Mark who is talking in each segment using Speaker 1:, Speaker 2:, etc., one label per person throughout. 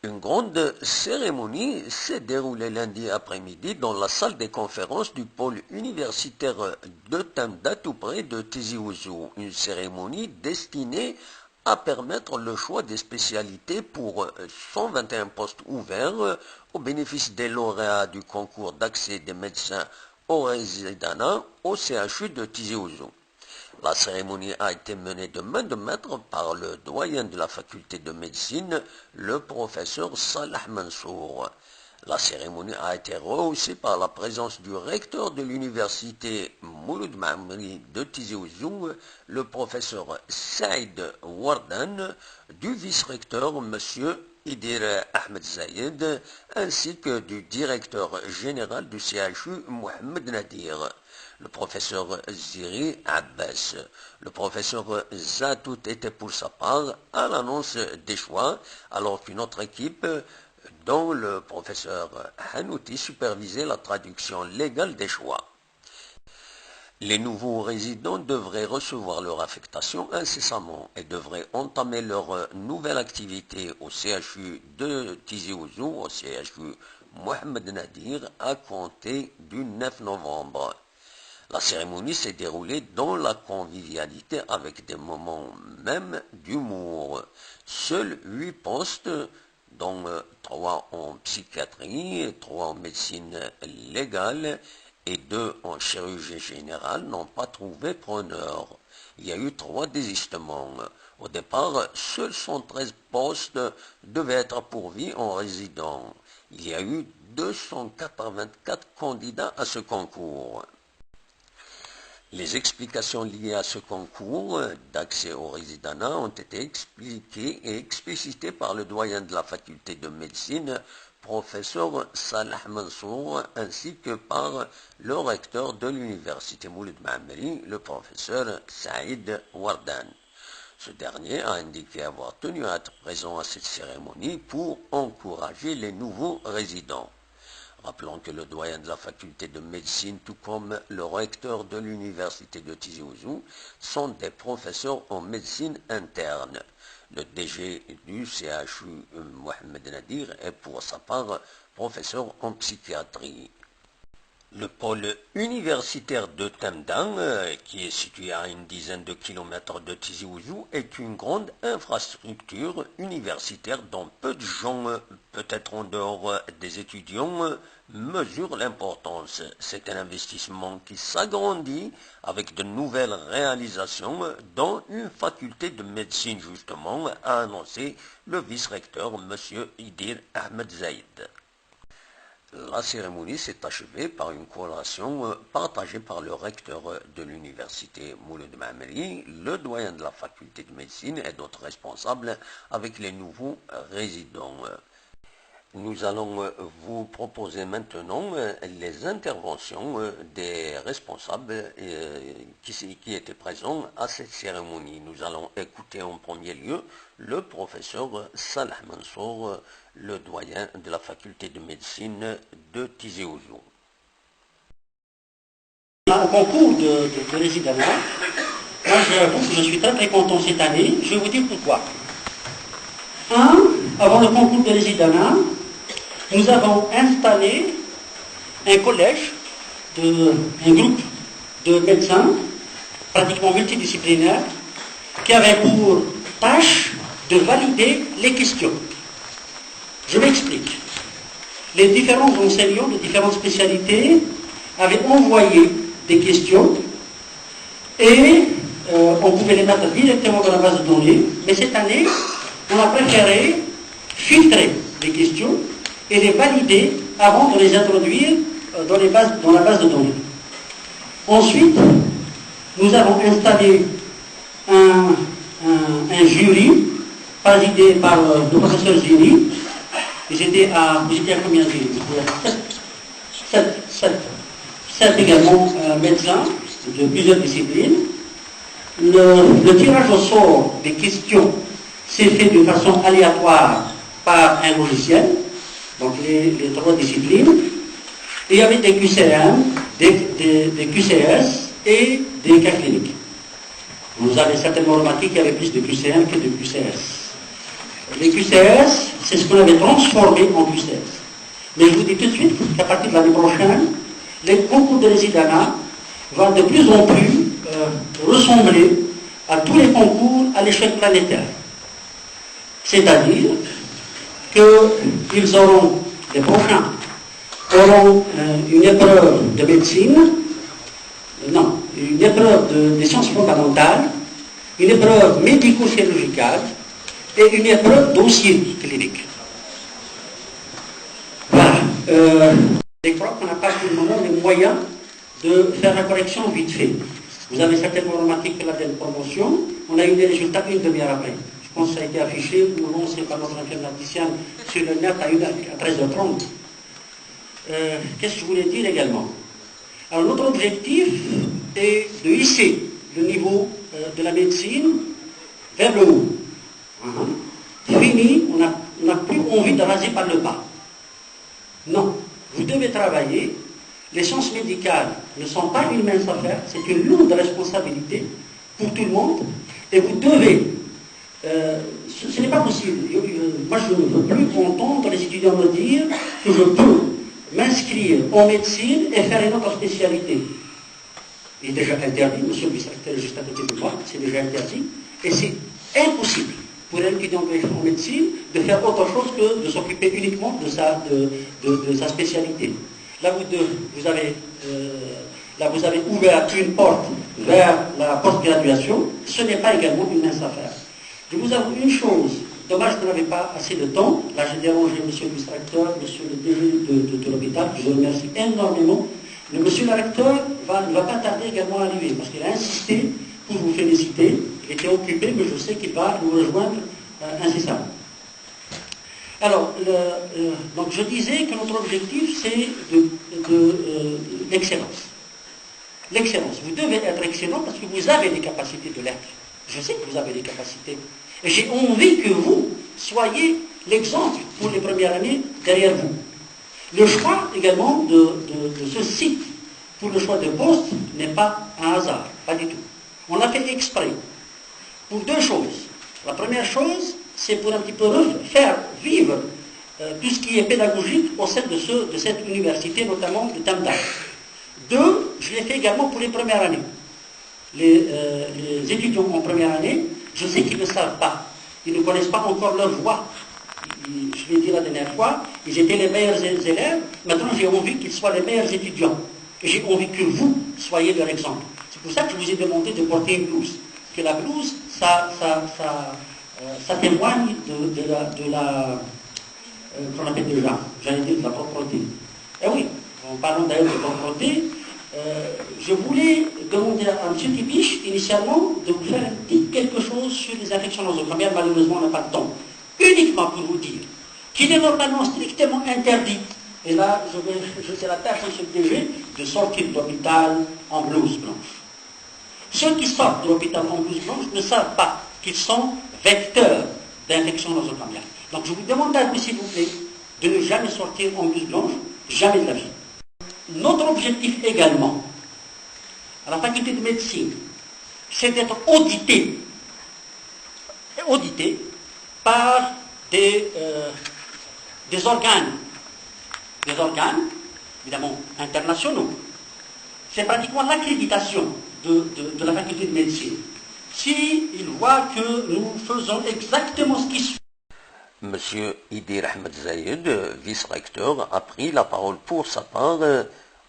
Speaker 1: Une grande cérémonie s'est déroulée lundi après-midi dans la salle des conférences du pôle universitaire de Tamda, tout près de Tizi Ouzou. Une cérémonie destinée à permettre le choix des spécialités pour 121 postes ouverts au bénéfice des lauréats du concours d'accès des médecins au résidanat au CHU de Tizi Ouzou. La cérémonie a été menée de main de maître par le doyen de la faculté de médecine, le professeur Salah Mansour. La cérémonie a été rehaussée par la présence du recteur de l'université Mouloud Maamri de Tizi Ouzou, le professeur Saïd Wardan, du vice-recteur M. Idir Ahmed Zayed, ainsi que du directeur général du CHU Mohamed Nadir, le professeur Ziri Abbas. Le professeur Zatout était pour sa part à l'annonce des choix, alors qu'une autre équipe, dont le professeur Hanouti, supervisait la traduction légale des choix. Les nouveaux résidents devraient recevoir leur affectation incessamment et devraient entamer leur nouvelle activité au CHU de Tizi Ouzou, au CHU Mohamed Nadir, à compter du 9 novembre. La cérémonie s'est déroulée dans la convivialité avec des moments même d'humour. Seuls 8 postes, dont 3 en psychiatrie, 3 en médecine légale et 2 en chirurgie générale, n'ont pas trouvé preneur. Il y a eu 3 désistements. Au départ, seuls 113 postes devaient être pourvus en résidents. Il y a eu 284 candidats à ce concours. Les explications liées à ce concours d'accès au résidanat ont été expliquées et explicitées par le doyen de la faculté de médecine, professeur Salah Mansour, ainsi que par le recteur de l'université Mouloud Maamri, le professeur Saïd Wardan. Ce dernier a indiqué avoir tenu à être présent à cette cérémonie pour encourager les nouveaux résidents. Rappelons que le doyen de la faculté de médecine, tout comme le recteur de l'université de Tizi Ouzou, sont des professeurs en médecine interne. Le DG du CHU, Mohamed Nadir, est pour sa part professeur en psychiatrie. Le pôle universitaire de Temdan, qui est situé à une dizaine de kilomètres de Tizi Ouzou, est une grande infrastructure universitaire dont peu de gens, peut-être en dehors des étudiants, mesurent l'importance. C'est un investissement qui s'agrandit avec de nouvelles réalisations dans une faculté de médecine, justement, a annoncé le vice-recteur, M. Idir Ahmed Zayed. La cérémonie s'est achevée par une collation partagée par le recteur de l'université Mouloud Maamri, le doyen de la faculté de médecine et d'autres responsables avec les nouveaux résidents. Nous allons vous proposer maintenant les interventions des responsables qui étaient présents à cette cérémonie. Nous allons écouter en premier lieu le professeur Salah Mansour, le doyen de la faculté de médecine de Tizi Ouzou.
Speaker 2: Au concours de résidanat, moi j'avoue que je suis très content cette année. Je vais vous dire pourquoi. Avant le concours de résidanat, nous avons installé un collège, un groupe de médecins, pratiquement multidisciplinaires, qui avait pour tâche de valider les questions. Je m'explique. Les différents enseignants de différentes spécialités avaient envoyé des questions et on pouvait les mettre directement dans la base de données, mais cette année, on a préféré filtrer les questions et les valider avant de les introduire dans la base de données. Ensuite, nous avons installé un jury présidé par le professeur Zini. Vous étiez à combien de jury? 7 également médecins de plusieurs disciplines. Le tirage au sort des questions s'est fait de façon aléatoire par un logiciel, donc les 3 disciplines. Et il y avait des QCM, des QCS et des cas cliniques. Vous avez certainement remarqué qu'il y avait plus de QCM que de QCS. Les QCS, c'est ce qu'on avait transformé en QCS. Mais je vous dis tout de suite qu'à partir de l'année prochaine, les concours de résidana vont de plus en plus ressembler à tous les concours à l'échelle planétaire. C'est-à-dire qu'ils auront, les prochains, auront une épreuve de médecine, une épreuve des sciences fondamentales, une épreuve médico-chirurgicale et une épreuve dossier clinique. Voilà. Je crois qu'on n'a pas pour le moment les moyens de faire la correction vite fait. Vous avez certainement remarqué que la dernière promotion, on a eu des résultats une demi-heure après. Je pense que ça a été affiché ou lancé par notre informaticien sur le net à 13h30. Qu'est-ce que je voulais dire également? Alors notre objectif est de hisser le niveau de la médecine vers le haut. Fini, on n'a plus envie de raser par le bas. Non, vous devez travailler. Les sciences médicales ne sont pas une mince affaire, c'est une lourde responsabilité pour tout le monde. Et vous devez, ce n'est pas possible. Moi, je ne veux plus entendre les étudiants me dire que je peux m'inscrire en médecine et faire une autre spécialité. Il est déjà interdit, monsieur le vice-recteur est juste à côté de moi, c'est déjà interdit. Et c'est impossible pour un étudiant en médecine de faire autre chose que de s'occuper uniquement de sa spécialité. Là, vous avez ouvert une porte vers la post-graduation. Ce n'est pas également une mince affaire. Je vous avoue une chose. Dommage que vous n'avez pas assez de temps. Là, j'ai dérangé monsieur le vice-recteur, monsieur le DG de l'hôpital. Je vous remercie énormément. Le monsieur le recteur ne va pas tarder également à arriver parce qu'il a insisté pour vous féliciter. Il était occupé, mais je sais qu'il va nous rejoindre incessamment. Alors, donc je disais que notre objectif, c'est l'excellence. L'excellence. Vous devez être excellent parce que vous avez les capacités de l'être. Je sais que vous avez les capacités. Et j'ai envie que vous soyez l'exemple pour les premières années derrière vous. Le choix également de ce site pour le choix de poste n'est pas un hasard, pas du tout. On l'a fait exprès pour deux choses. La première chose, c'est pour un petit peu faire vivre tout ce qui est pédagogique au sein de cette université, notamment de Tamdar. Deux, je l'ai fait également pour les premières années. Les étudiants en première année, je sais qu'ils ne savent pas, ils ne connaissent pas encore leur voix. Je l'ai dit la dernière fois, ils étaient les meilleurs élèves, maintenant j'ai envie qu'ils soient les meilleurs étudiants. Et j'ai envie que vous soyez leur exemple. C'est pour ça que je vous ai demandé de porter une blouse. Parce que la blouse, ça témoigne de la qu'on appelle déjà, j'allais dire de la propreté. Eh oui, en parlant d'ailleurs de propreté, je voulais demander à M. Tibiche, initialement, de vous faire quelque chose sur les infections nosocomiales. Malheureusement, on n'a pas de temps. Uniquement pour vous dire qu'il est normalement strictement interdit. Et là, c'est la tâche de ce DG de sortir de l'hôpital en blouse blanche. Ceux qui sortent de l'hôpital en blouse blanche ne savent pas qu'ils sont vecteurs d'infections nosocomiales. Donc je vous demande, s'il vous plaît, de ne jamais sortir en blouse blanche, jamais de la vie. Notre objectif également, à la faculté de médecine, c'est d'être audité par des organes, évidemment, internationaux. C'est pratiquement l'accréditation de la faculté de médecine. S'ils voient que nous faisons exactement ce qui se fait.
Speaker 1: Monsieur Idir Ahmed Zayed, vice-recteur, a pris la parole pour sa part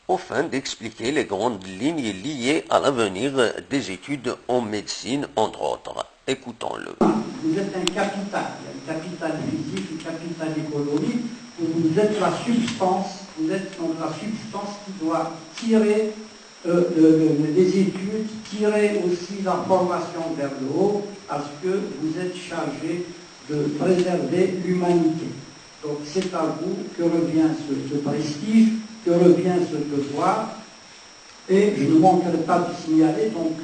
Speaker 1: afin d'expliquer les grandes lignes liées à l'avenir des études en médecine, entre autres. Écoutons-le.
Speaker 3: Vous êtes un capital physique, un capital économique, vous êtes la substance, qui doit tirer les études, tirer aussi la formation vers le haut, parce que vous êtes chargé de préserver l'humanité. Donc c'est à vous que revient ce prestige, que revient ce devoir, et je ne manquerai pas de signaler, donc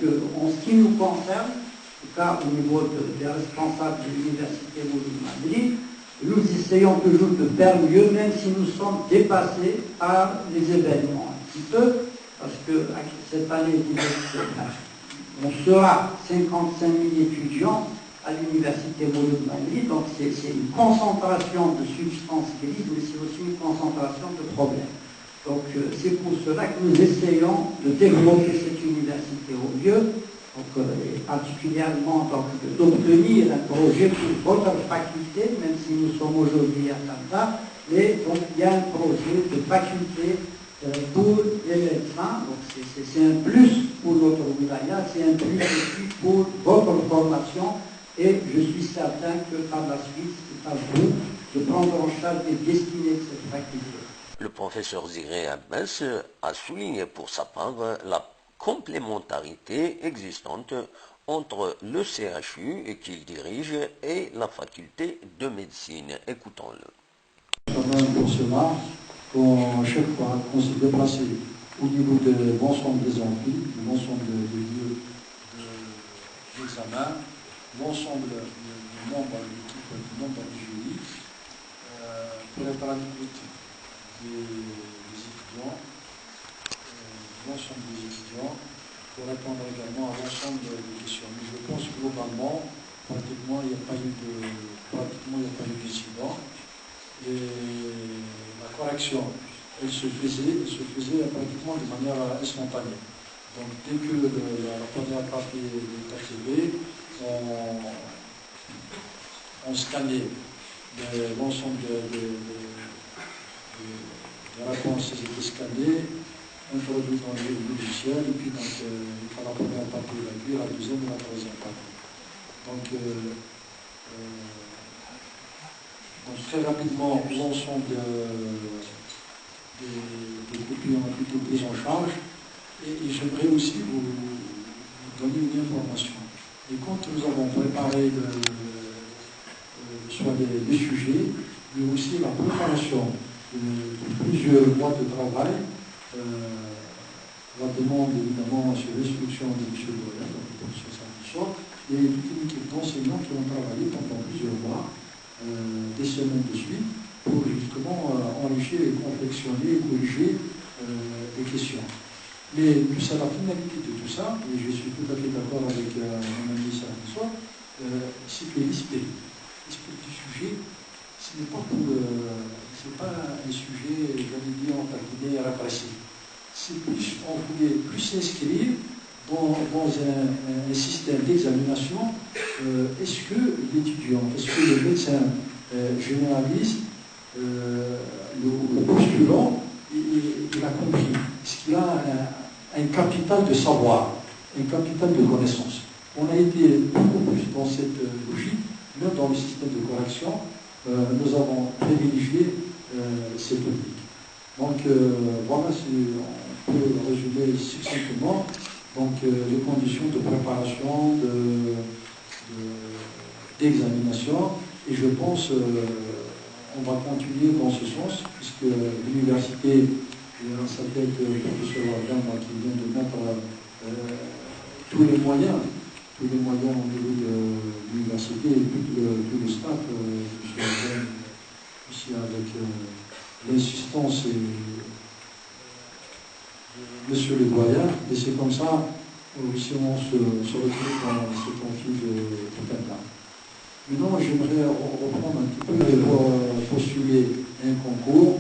Speaker 3: en ce qui nous concerne, en tout cas au niveau des responsables de l'université Mouloud-Madrid, nous essayons toujours de faire mieux, même si nous sommes dépassés par les événements un petit peu, parce que cette année, on sera 55 000 étudiants, à l'université Mouloud Mali. Donc c'est une concentration de substances grises, mais c'est aussi une concentration de problèmes. Donc c'est pour cela que nous essayons de développer cette université au lieu, et particulièrement d'obtenir un projet pour votre faculté, même si nous sommes aujourd'hui à Tanta, mais donc il y a un projet de faculté pour les médecins. Donc c'est un plus pour notre wilaya, c'est un plus aussi pour votre formation, et je suis certain que par la suite, c'est à vous de prendre en charge les destinées de cette faculté.
Speaker 1: Le professeur Ziré Abbas a souligné pour sa part la complémentarité existante entre le CHU qu'il dirige et la faculté de médecine. Écoutons-le.
Speaker 4: Pour cela, chaque fois qu'on s'est déplacé au niveau de l'ensemble des amphis, de l'ensemble des lieux d'examen, l'ensemble des membres de l'équipe, des membres du jury, pour être à l'écoute des étudiants, l'ensemble des étudiants, pour répondre également à l'ensemble des questions. Mais je pense que globalement, pratiquement, il n'y a pas eu d'incident. Et la correction, elle se faisait pratiquement de manière spontanée. Donc dès que la première partie est activée, on scannait l'ensemble des réponses qui étaient scannées, introduites dans le logiciel, et puis donc, la première partie évacuée, la deuxième et la troisième partie. Donc très rapidement, l'ensemble des copies ont été prises en charge, et j'aimerais aussi vous donner une information. Et quand nous avons préparé soit les sujets, mais aussi la préparation de plusieurs mois de travail, la demande évidemment sur l'instruction de M. Goya, donc le professeur Sardichon, et toute une équipe d'enseignants qui ont travaillé pendant plusieurs mois, des semaines de suite, pour justement enrichir et confectionner et corriger les questions. Mais c'est la finalité de tout ça, et je suis tout à fait d'accord avec mon ami Sardichon, c'est que l'esprit du sujet, ce n'est pas un sujet, j'allais dire, entaquiné et répressif. C'est plus, on voulait plus s'inscrire dans un système d'examination. Est-ce que l'étudiant, est-ce que le médecin généraliste, le postulant, il a compris? Est-ce qu'il a un capital de savoir, un capital de connaissance? On a été beaucoup plus dans cette logique, même dans le système de correction, nous avons privilégié cette optique. Donc voilà, on peut résumer succinctement les conditions de préparation, d'examination, et je pense on va continuer dans ce sens, puisque l'université, on s'appelle le professeur Wardan qui vient de mettre tous les moyens au niveau de l'université, et tout le staff, aussi avec l'insistance de M. Le Doyen, et c'est comme ça aussi on se retrouve dans ce conflit de Tata. Maintenant, j'aimerais reprendre un petit peu pour postuler un concours.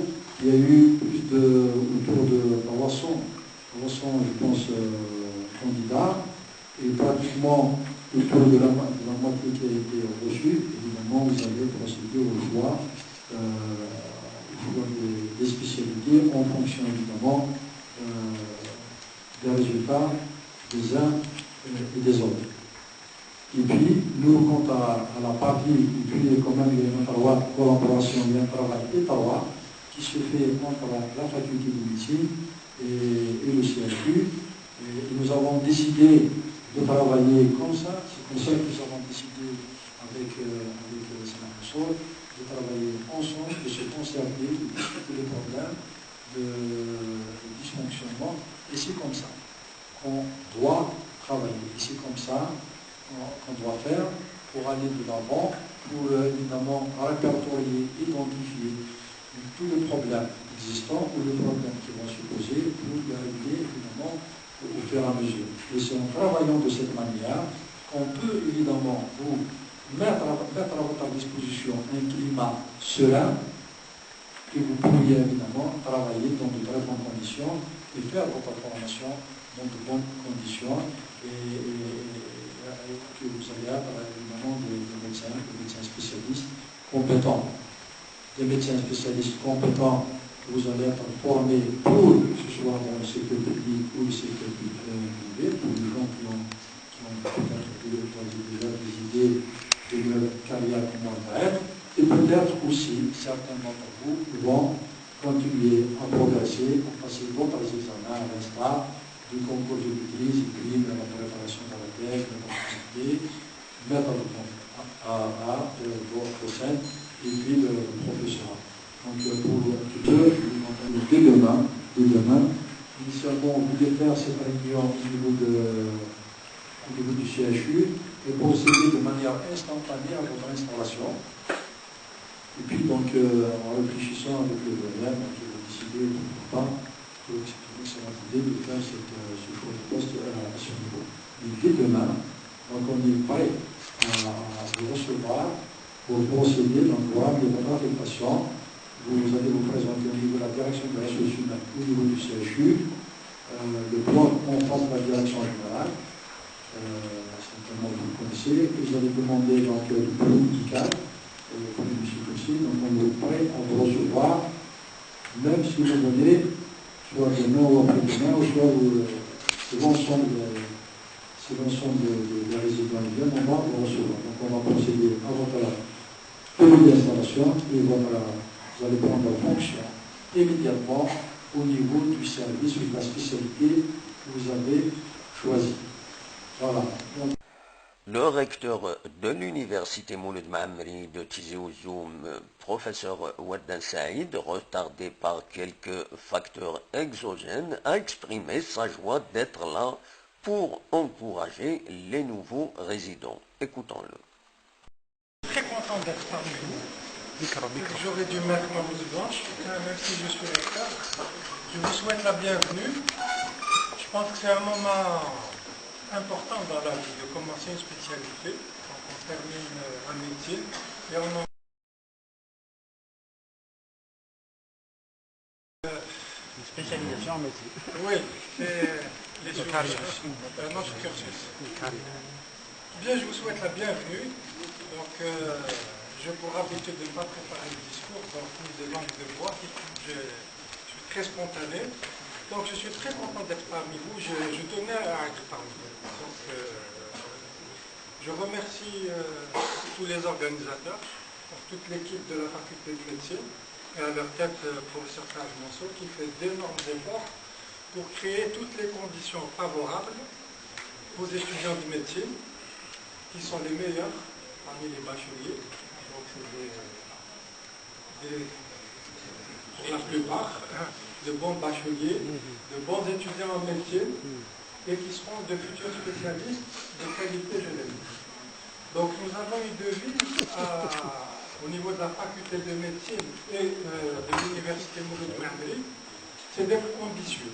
Speaker 4: Il y a eu autour de 300, je pense, candidats, et pratiquement autour de la moitié qui a été reçue. Évidemment, vous allez procéder au choix des spécialités en fonction évidemment des résultats des uns et des autres. Et puis, nous, quant à la partie, et puis quand même il y a une collaboration, il y a un travail étroit qui se fait entre la faculté de médecine et le CHU. Et nous avons décidé de travailler comme ça. C'est comme ça que nous avons décidé avec Sénat de travailler ensemble, de se concerter, de discuter les problèmes, de dysfonctionnement. Et c'est comme ça qu'on doit travailler. Et c'est comme ça qu'on doit faire pour aller de l'avant, pour évidemment répertorier, identifier tous les problèmes existants ou les problèmes qui vont se poser pour les régler évidemment au fur et à mesure. Et c'est en travaillant de cette manière qu'on peut évidemment vous mettre à votre disposition un climat serein, que vous pourriez évidemment travailler dans de très bonnes conditions et faire votre formation dans de bonnes conditions et que vous allez avoir évidemment des médecins spécialistes compétents. Des médecins spécialistes compétents que vous allez être formés pour, que ce soit dans le secteur public ou le secteur privé, pour les gens qui ont peut-être déjà des idées de leur carrière, comment elle va être, et peut-être aussi certains d'entre vous vont continuer à progresser, à passer d'autres examens à l'instar du concours de maîtrise, et puis de la préparation de la thèse, de l'opportunité, mettre à votre scène, et puis le professeur. Donc pour dès demain, initialement, on voulait faire cette réunion au niveau du CHU et procéder de manière instantanée à votre installation. Et puis donc, en réfléchissant avec le doyen, on a décidé, pourquoi pas, que c'est une excellente idée de faire ce choix de poste à ce niveau. Et dès demain, donc on est prêt à vous recevoir pour procéder donc, au programme de votre affectation. Vous allez vous présenter au niveau de la direction de la ressource humaine, au niveau du CHU, le plan en forme de la direction générale. Certainement vous le connaissez, vous allez demander donc le plan médical, pour les musiques aussi, donc on est prêt à vous recevoir, même si vous venez, soit demain ou après-demain, ou soit c'est l'ensemble des résidents et bien, on va vous recevoir. Donc on va procéder à votre tenue d'installation et vous allez prendre fonction immédiatement au niveau du service ou de la spécialité que vous avez choisie. Voilà.
Speaker 1: Le recteur de l'université Mouloud Maamri de Tizi Ouzou, professeur Ouaddan Saïd, retardé par quelques facteurs exogènes, a exprimé sa joie d'être là pour encourager les nouveaux résidents. Écoutons-le.
Speaker 5: Très content d'être parmi vous. J'aurais dû mettre ma blouse blanche, même si je suis recteur. Je vous souhaite la bienvenue. Je pense que c'est un moment important dans la vie de commencer une spécialité. Donc on termine un métier et on en...
Speaker 2: Une spécialisation en métier.
Speaker 5: Oui, c'est notre cursus. Bien, je vous souhaite la bienvenue. Donc, je pour habitude de ne pas préparer le discours, donc ni de langue de bois, je suis très spontané. Donc, je suis très content d'être parmi vous. Je tenais à être parmi vous. Donc, je remercie tous les organisateurs, toute l'équipe de la faculté de médecine, et à leur tête, le professeur Serge Monceau, qui fait d'énormes efforts pour créer toutes les conditions favorables aux étudiants de médecine, qui sont les meilleurs parmi les bacheliers. Donc c'est pour la plupart de bons bacheliers, de bons étudiants en médecine, et qui seront de futurs spécialistes de qualité, je l'ai dit. Donc nous avons une devise au niveau de la faculté de médecine et de l'université Mouloud Maamri, c'est d'être ambitieux.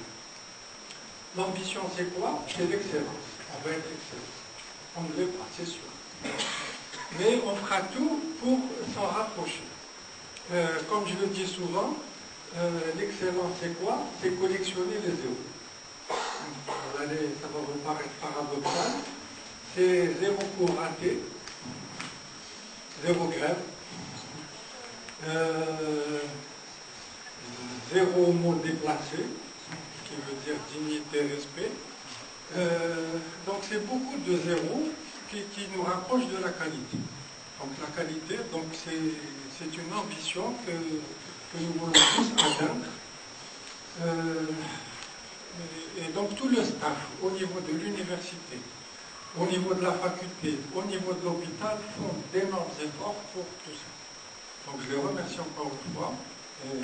Speaker 5: L'ambition, c'est quoi? C'est l'excellence. On va être excellent. On ne l'est pas, c'est sûr. Mais on fera tout pour s'en rapprocher. Comme je le dis souvent, l'excellence, c'est quoi? C'est collectionner les zéros. Ça va vous paraître paradoxal. C'est 0 cours raté, 0 grève, 0 mot déplacé, qui veut dire dignité, respect. Donc c'est beaucoup de zéros qui nous rapprochent de la qualité. Donc la qualité, donc c'est une ambition que nous voulons tous atteindre. Et donc tout le staff au niveau de l'université, au niveau de la faculté, au niveau de l'hôpital font d'énormes efforts pour tout ça. Donc je les remercie encore une fois, et en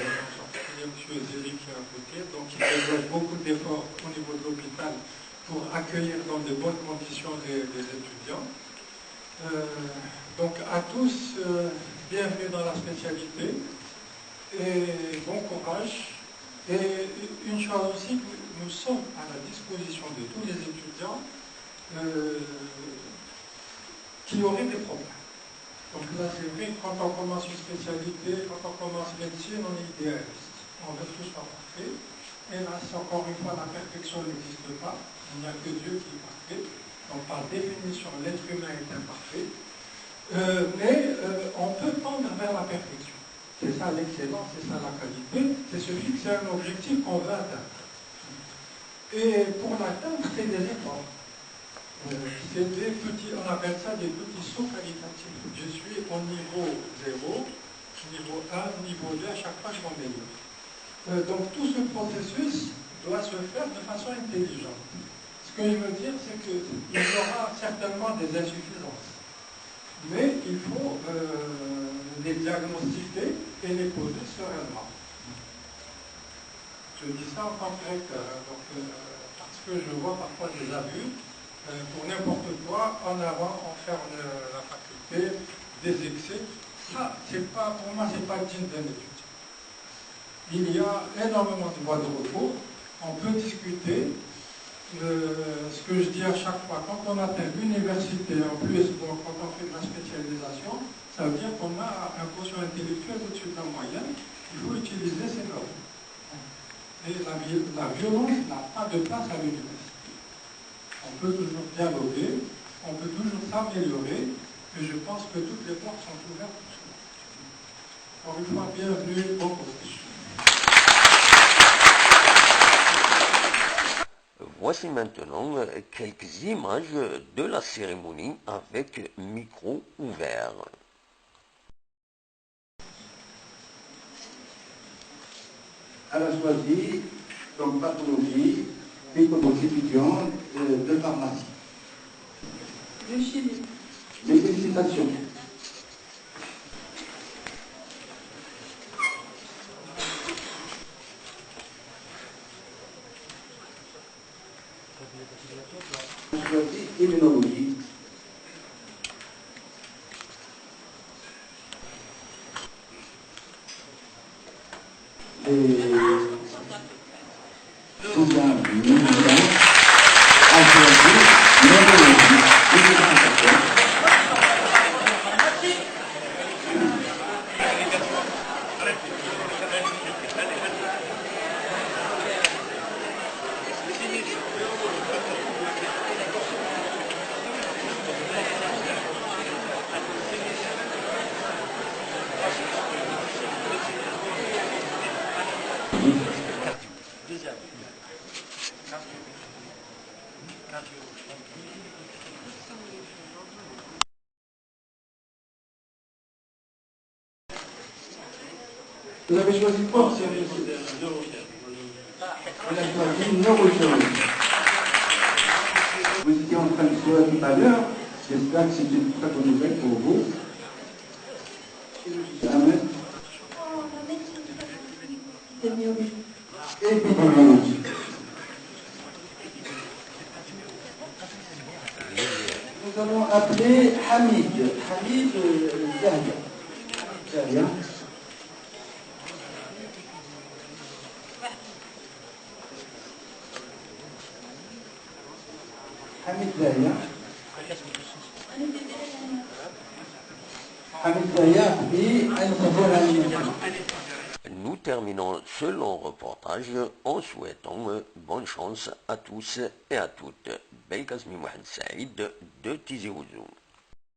Speaker 5: particulier M. Zéry qui est à côté, donc il développe beaucoup d'efforts au niveau de l'hôpital pour accueillir dans de bonnes conditions les étudiants. Donc à tous, bienvenue dans la spécialité et bon courage. Et une chose aussi, nous sommes à la disposition de tous les étudiants qui auraient des problèmes. Donc là, c'est vrai, quand on commence une spécialité, quand on commence médecine, on est idéaliste. On veut tout soit parfait. Et là, c'est encore une fois, la perfection n'existe pas. Il n'y a que Dieu qui est parfait. Donc par définition, l'être humain est imparfait. Mais on peut tendre vers la perfection. C'est ça l'excellence, c'est ça la qualité. C'est se fixer un objectif qu'on veut atteindre. Et pour l'atteindre, c'est des efforts. C'est des petits, on appelle ça des petits sauts qualitatifs. Je suis au niveau 0, niveau 1, niveau 2, à chaque fois je m'améliore. Donc tout ce processus doit se faire de façon intelligente. Ce que je veux dire, c'est qu'il y aura certainement des insuffisances. Mais il faut les diagnostiquer et les poser sereinement. Je dis ça en tant que recteur, parce que je vois parfois des abus. Pour n'importe quoi, en avant, on ferme la faculté, des excès. Ça, pour moi, ce n'est pas digne d'un étudiant. Il y a énormément de voies de recours. On peut discuter. Ce que je dis à chaque fois, quand on atteint l'université, en plus, donc, quand on fait de la spécialisation, ça veut dire qu'on a un quotient intellectuel au-dessus de la moyenne. Il faut utiliser ces normes. Et la violence n'a pas de place à l'université. On peut toujours dialoguer, on peut toujours s'améliorer, et je pense que toutes les portes sont ouvertes pour cela. Encore une fois, bienvenue au collège.
Speaker 1: Voici maintenant quelques images de la cérémonie avec micro ouvert.
Speaker 6: Elle a choisi comme pathologie et comme étudiant de pharmacie.
Speaker 7: De chimie.
Speaker 6: Mes félicitations. Elle a choisi immunologie. Vous avez choisi quoi? Elle a choisi neurochirurgie. Vous étiez en train de dire tout à l'heure, j'espère que c'est une très bonne nouvelle pour vous. Amen. Épidémiologie. Nous allons appeler Hamid. Hamid Zahia. Hamid Zahia. Hamid Zahia et Anne-Sophie.
Speaker 1: Nous terminons ce long reportage en souhaitant bonne chance à tous et à toutes. Belkazmi Mohamed Saïd de Tizi Ouzou.